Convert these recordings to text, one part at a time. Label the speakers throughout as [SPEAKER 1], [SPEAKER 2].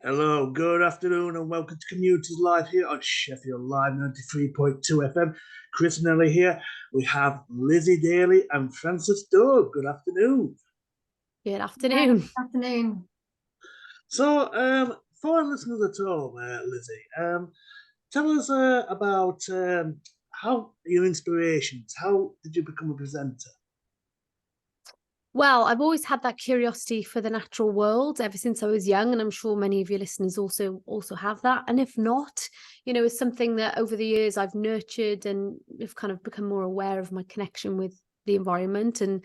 [SPEAKER 1] Hello, good afternoon, and welcome to Commuters Live here on Sheffield Live 93.2 FM. Chris and Ellie here. We have Lizzie, Daly, and Francis Doe. Good afternoon.
[SPEAKER 2] Good
[SPEAKER 3] Hi,
[SPEAKER 2] afternoon.
[SPEAKER 3] afternoon.
[SPEAKER 1] So, for our listeners at home, Lizzie, tell us about how your inspirations. How did you become a presenter?
[SPEAKER 2] Well, I've always had that curiosity for the natural world ever since I was young, and I'm sure many of your listeners also have that. And if not, it's something that over the years I've nurtured and have kind of become more aware of my connection with the environment and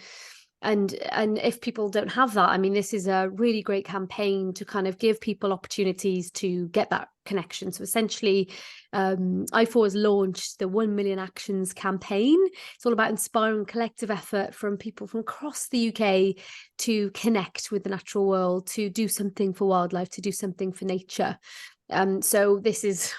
[SPEAKER 2] if people don't have that, I mean, this is a really great campaign to kind of give people opportunities to get that connection. So essentially, IFAW has launched the 1 Million Actions campaign. It's all about inspiring collective effort from people from across the UK to connect with the natural world, to do something for wildlife, to do something for nature. So this is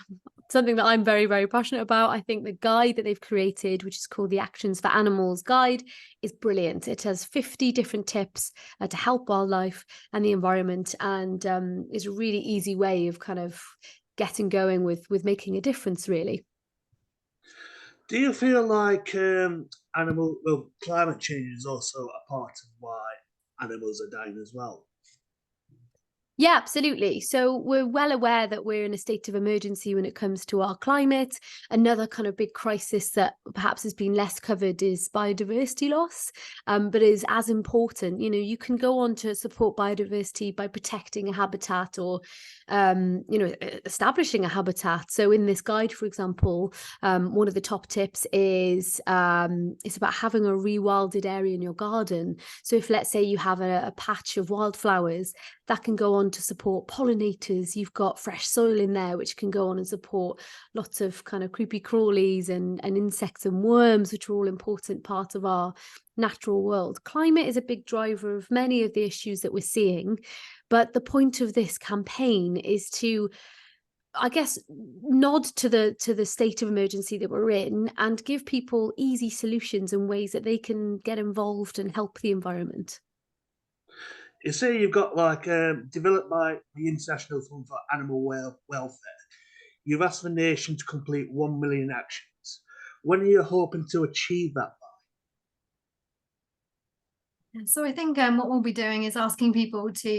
[SPEAKER 2] something that I'm very, very passionate about. I think the guide that they've created, which is called the Actions for Animals guide, is brilliant. It has 50 different tips to help wildlife and the environment, and is a really easy way of kind of getting going with making a difference, really.
[SPEAKER 1] Do you feel like climate change is also a part of why animals are dying as well?
[SPEAKER 2] Yeah, absolutely. So we're well aware that we're in a state of emergency when it comes to our climate. Another kind of big crisis that perhaps has been less covered is biodiversity loss, but is as important. You can go on to support biodiversity by protecting a habitat or, establishing a habitat. So in this guide, for example, one of the top tips is it's about having a rewilded area in your garden. So if, let's say, you have a patch of wildflowers, that can go on to support pollinators. You've got fresh soil in there, which can go on and support lots of kind of creepy crawlies and insects and worms, which are all important part of our natural world. Climate is a big driver of many of the issues that we're seeing. But the point of this campaign is to, I guess, nod to the state of emergency that we're in and give people easy solutions and ways that they can get involved and help the environment.
[SPEAKER 1] You say you've got like developed by the International Fund for Animal Welfare. You've asked the nation to complete 1 million actions. When are you hoping to achieve that
[SPEAKER 3] So I think what we'll be doing is asking people to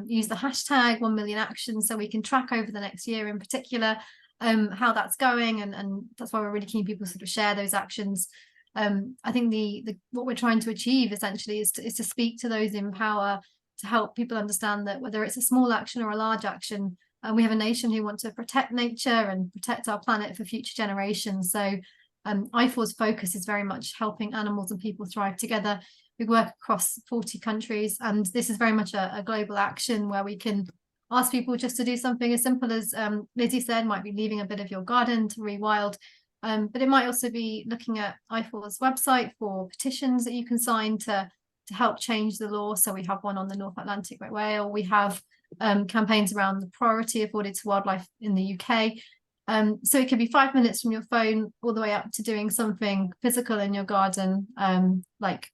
[SPEAKER 3] use the hashtag 1 million actions so we can track over the next year in particular how that's going, and that's why we're really keen people sort of share those actions. I think the what we're trying to achieve essentially is to speak to those in power, to help people understand that whether it's a small action or a large action, we have a nation who want to protect nature and protect our planet for future generations. So IFAW's focus is very much helping animals and people thrive together. We work across 40 countries, and this is very much a global action where we can ask people just to do something as simple as Lizzie said, might be leaving a bit of your garden to rewild. But it might also be looking at IFAW's website for petitions that you can sign to help change the law. So we have one on the North Atlantic Great Whale. We have campaigns around the priority afforded to wildlife in the UK. So it could be 5 minutes from your phone all the way up to doing something physical in your garden, like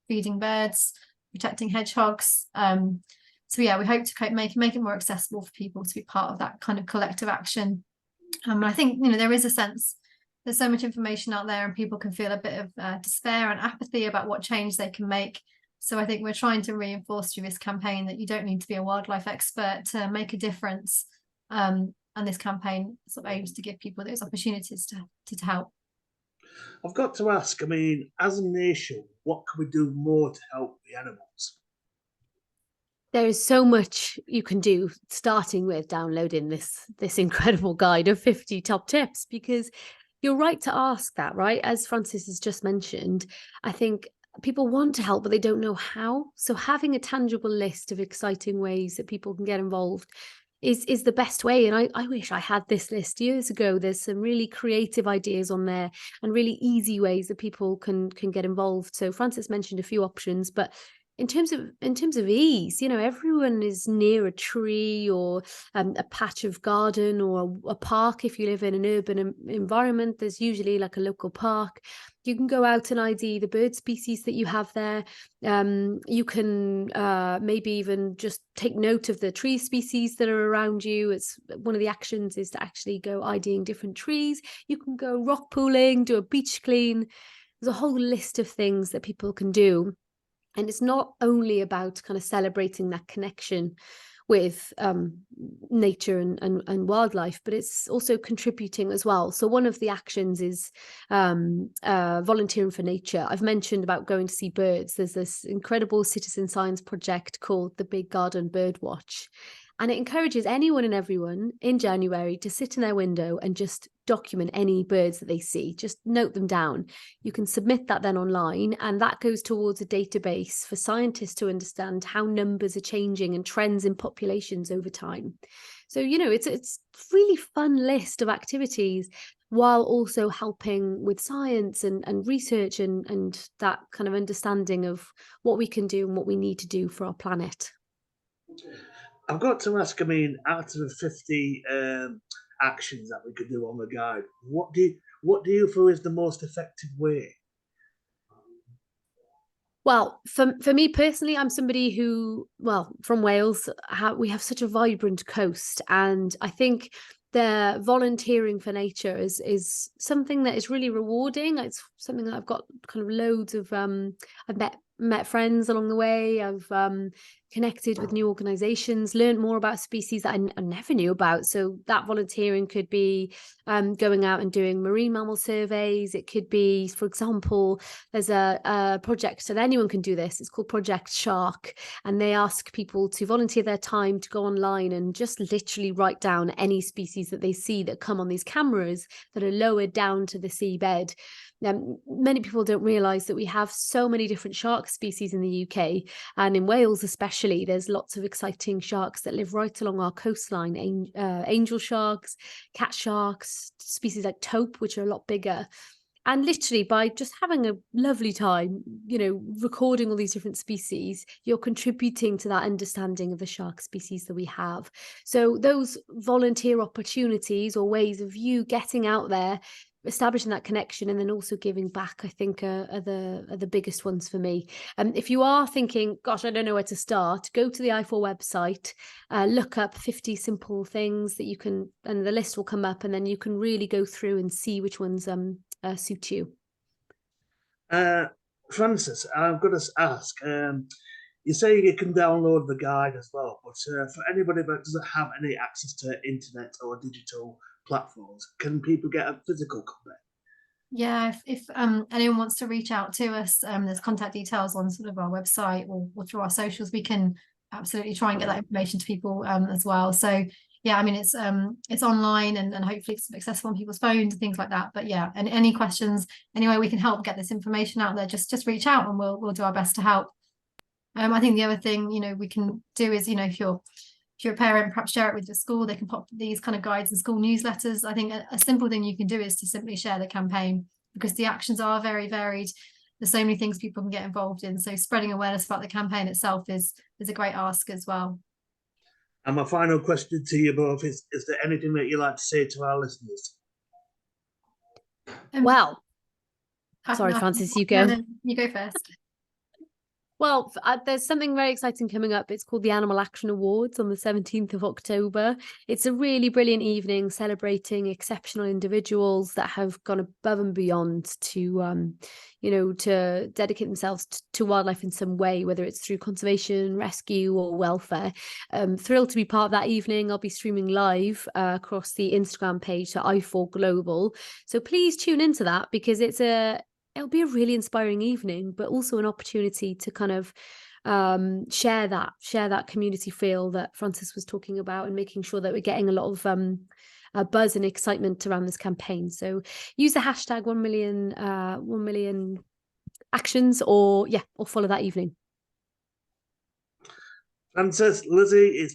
[SPEAKER 3] feeding birds, protecting hedgehogs. So yeah, we hope to make it more accessible for people to be part of that kind of collective action. And I think, there is a sense there's so much information out there and people can feel a bit of despair and apathy about what change they can make. So I think we're trying to reinforce through this campaign that you don't need to be a wildlife expert to make a difference. And this campaign sort of aims to give people those opportunities to help.
[SPEAKER 1] I've got to ask, I mean, as a nation, what can we do more to help the animals?
[SPEAKER 2] There is so much you can do, starting with downloading this incredible guide of 50 top tips, because you're right to ask that, right? As Francis has just mentioned, I think people want to help, but they don't know how. So having a tangible list of exciting ways that people can get involved is the best way. And I wish I had this list years ago. There's some really creative ideas on there and really easy ways that people can get involved. So Francis mentioned a few options, but in terms of ease, everyone is near a tree or a patch of garden or a park. If you live in an urban environment, there's usually like a local park. You can go out and ID the bird species that you have there. You can maybe even just take note of the tree species that are around you. It's one of the actions is to actually go IDing different trees. You can go rock pooling, do a beach clean. There's a whole list of things that people can do. And it's not only about kind of celebrating that connection with nature and wildlife, but it's also contributing as well. So one of the actions is volunteering for nature. I've mentioned about going to see birds. There's this incredible citizen science project called the Big Garden Birdwatch. And it encourages anyone and everyone in January to sit in their window and just document any birds that they see. Just note them down. You can submit that then online, and that goes towards a database for scientists to understand how numbers are changing and trends in populations over time. So, it's a really fun list of activities while also helping with science and research and that kind of understanding of what we can do and what we need to do for our planet.
[SPEAKER 1] I've got to ask, out of the 50 actions that we could do on the guide, what do you feel is the most effective way?
[SPEAKER 2] Well, for me personally, I'm somebody who, from Wales, we have such a vibrant coast, and I think the volunteering for nature is something that is really rewarding. It's something that I've got kind of loads of I've met friends along the way. I've connected with new organizations, learned more about species that I never knew about. So that volunteering could be going out and doing marine mammal surveys. It could be, for example, there's a project, and anyone can do this. It's called Project Shark, and they ask people to volunteer their time to go online and just literally write down any species that they see that come on these cameras that are lowered down to the seabed. Many people don't realise that we have so many different shark species in the UK, and in Wales especially. There's lots of exciting sharks that live right along our coastline. Angel sharks, cat sharks, species like taupe, which are a lot bigger. And literally by just having a lovely time, recording all these different species, you're contributing to that understanding of the shark species that we have. So those volunteer opportunities or ways of you getting out there, establishing that connection, and then also giving back, I think are the biggest ones for me. If you are thinking, gosh, I don't know where to start, go to the IFAW website, look up 50 simple things that you can, and the list will come up, and then you can really go through and see which ones suit you.
[SPEAKER 1] Francis, I've got to ask, you say you can download the guide as well, but for anybody that doesn't have any access to internet or digital platforms, can people get a physical copy?
[SPEAKER 3] Yeah, if anyone wants to reach out to us, there's contact details on sort of our website or through our socials. We can absolutely try and get that information to people as well. So yeah, it's online and hopefully it's accessible on people's phones and things like that. But yeah, and any questions, any way we can help get this information out there, just reach out and we'll do our best to help. I think the other thing we can do is if you're a parent, perhaps share it with your school. They can pop these kind of guides and school newsletters. I think a simple thing you can do is to simply share the campaign, because the actions are very varied. There's so many things people can get involved in. So spreading awareness about the campaign itself is a great ask as well.
[SPEAKER 1] And my final question to you both is there anything that you'd like to say to our listeners?
[SPEAKER 2] Well, sorry, Francis, you go.
[SPEAKER 3] No, you go first.
[SPEAKER 2] Well, there's something very exciting coming up. It's called the Animal Action Awards on the 17th of October. It's a really brilliant evening celebrating exceptional individuals that have gone above and beyond to, to dedicate themselves to wildlife in some way, whether it's through conservation, rescue or welfare. Thrilled to be part of that evening. I'll be streaming live across the Instagram page to IFAW Global. So please tune into that, because it'll be a really inspiring evening, but also an opportunity to kind of share that community feel that Francis was talking about, and making sure that we're getting a lot of buzz and excitement around this campaign. So use the hashtag 1 million actions, or follow that evening.
[SPEAKER 1] Francis, Lizzie,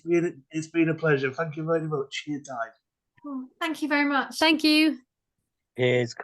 [SPEAKER 1] it's been a pleasure. Thank you very much for your time.
[SPEAKER 3] Thank you very much.
[SPEAKER 2] Thank you.
[SPEAKER 4] Cheers.